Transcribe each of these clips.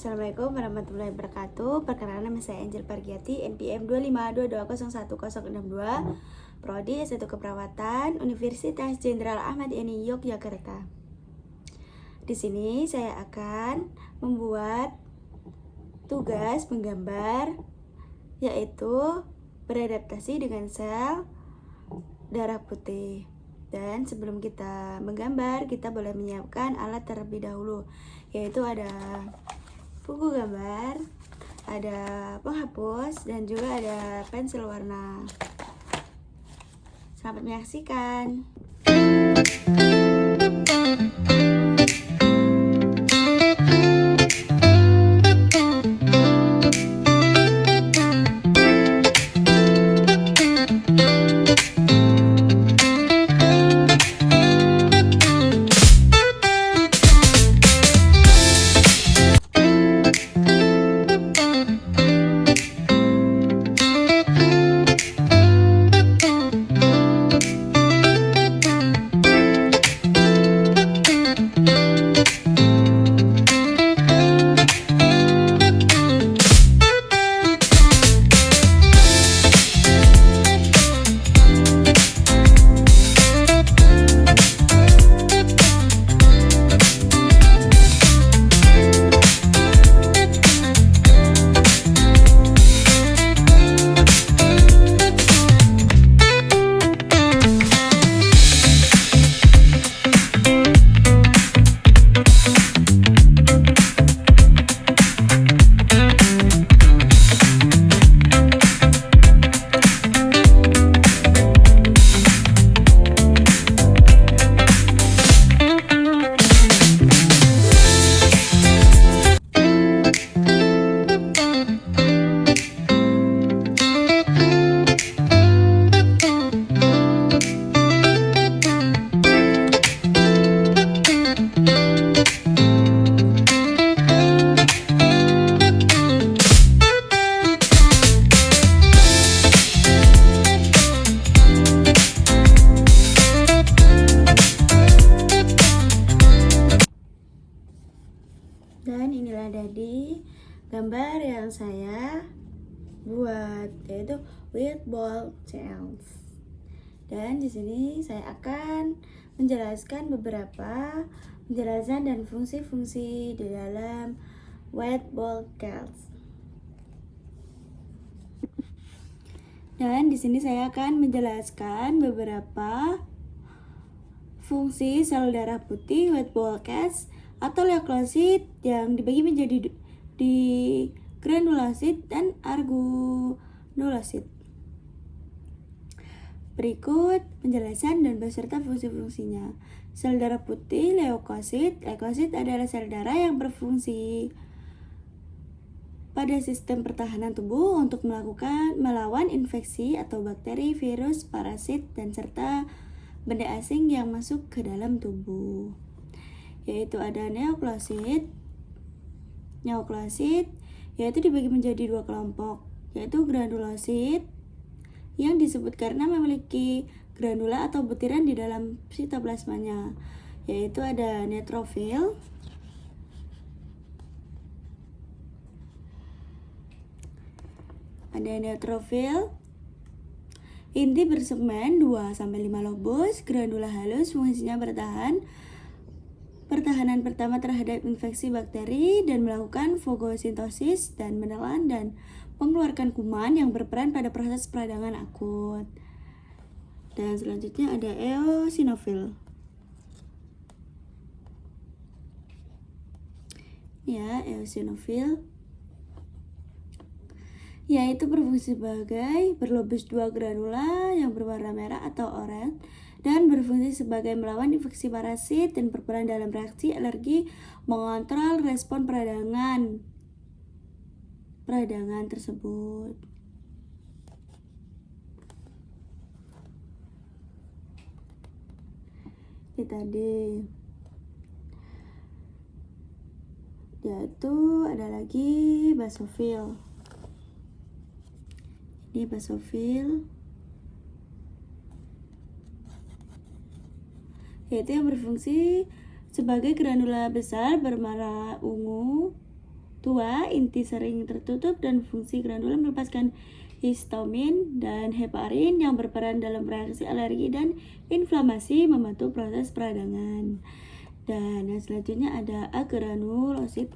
Assalamualaikum warahmatullahi wabarakatuh. Perkenalkan, nama saya Angel Pargiati, NPM 252201062, Prodi S1 Keperawatan, Universitas Jenderal Ahmad Yani Yogyakarta. Di sini saya akan membuat tugas menggambar, yaitu beradaptasi dengan sel darah putih. Dan sebelum kita menggambar, kita boleh menyiapkan alat terlebih dahulu, yaitu ada buku gambar, ada penghapus, dan juga ada pensil warna. Selamat menyaksikan. Dan inilah tadi gambar yang saya buat, yaitu with ball cells. Dan di sini saya akan menjelaskan beberapa penjelasan dan fungsi-fungsi di dalam white ball cells. Dan di sini saya akan menjelaskan beberapa fungsi sel darah putih white ball cells atau leukosit yang dibagi menjadi di granulasit dan argonulosit. Berikut penjelasan dan beserta fungsi-fungsinya. Sel darah putih leukosit. Leukosit adalah sel darah yang berfungsi pada sistem pertahanan tubuh untuk melawan infeksi atau bakteri, virus, parasit, dan serta benda asing yang masuk ke dalam tubuh. Yaitu ada neoklosit. Neoklosit yaitu dibagi menjadi dua kelompok, yaitu granulosit yang disebut karena memiliki granula atau butiran di dalam sitoplasmanya, yaitu ada neutrofil. Ada neutrofil inti bersegmen 2-5 lobus, granula halus, fungsinya pertahanan pertama terhadap infeksi bakteri dan melakukan fagosintosis dan menelan dan mengeluarkan kuman yang berperan pada proses peradangan akut. Dan selanjutnya ada eosinofil. Ya, eosinofil yaitu berfungsi sebagai berlobus dua granula yang berwarna merah atau oranye dan berfungsi sebagai melawan infeksi parasit dan berperan dalam reaksi alergi, mengontrol respon peradangan tersebut. Ini tadi. Yaitu ada lagi basofil. Ini basofil yaitu yang berfungsi sebagai granula besar berwarna ungu tua, inti sering tertutup, dan fungsi granula melepaskan histamin dan heparin yang berperan dalam reaksi alergi dan inflamasi, membantu proses peradangan. Dan yang selanjutnya ada agranulosit.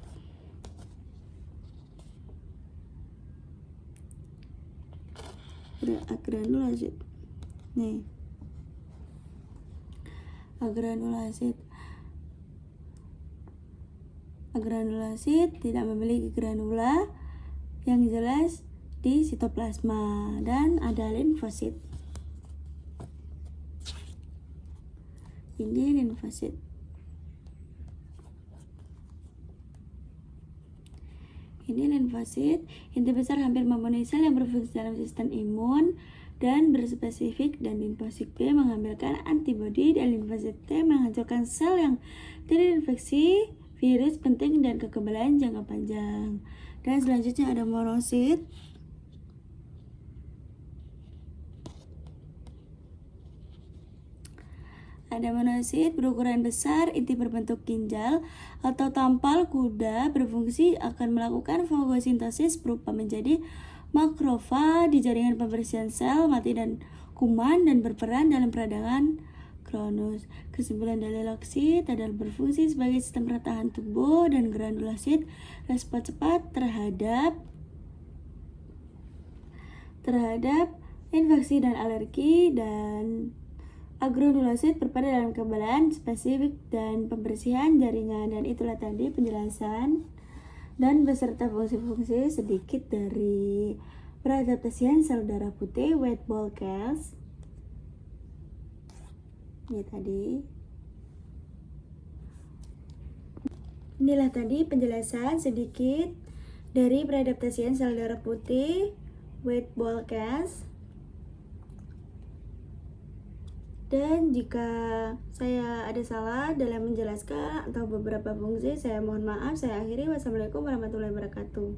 Agranulosit. Nih. Agranulosit. Agranulosit tidak memiliki granula yang jelas di sitoplasma, dan ada limfosit. Ini limfosit. Ini limfosit, inti besar hampir memenuhi sel yang berfungsi dalam sistem imun dan berspesifik, dan limfosit B mengambilkan antibodi, dan limfosit T menghancurkan sel yang terinfeksi virus penting dan kekebalan jangka panjang. Dan selanjutnya ada monosit. Ada monosit berukuran besar, inti berbentuk ginjal atau tampal kuda, berfungsi akan melakukan fagosintesis berupa menjadi makrofag di jaringan pembersihan sel mati dan kuman, dan berperan dalam peradangan Crohn's. Kesimpulan dari loksit adalah berfungsi sebagai sistem pertahanan tubuh, dan granulosit respon cepat terhadap infeksi dan alergi, dan agranulosit berperan dalam kekebalan spesifik dan pembersihan jaringan. Dan itulah tadi penjelasan dan beserta fungsi-fungsi sedikit dari peradaptasian sel darah putih white ball cells. Ini tadi. Inilah tadi penjelasan sedikit dari peradaptasian sel darah putih white ball cells. Dan jika saya ada salah dalam menjelaskan atau beberapa fungsi, saya mohon maaf. Saya akhiri. Wassalamualaikum warahmatullahi wabarakatuh.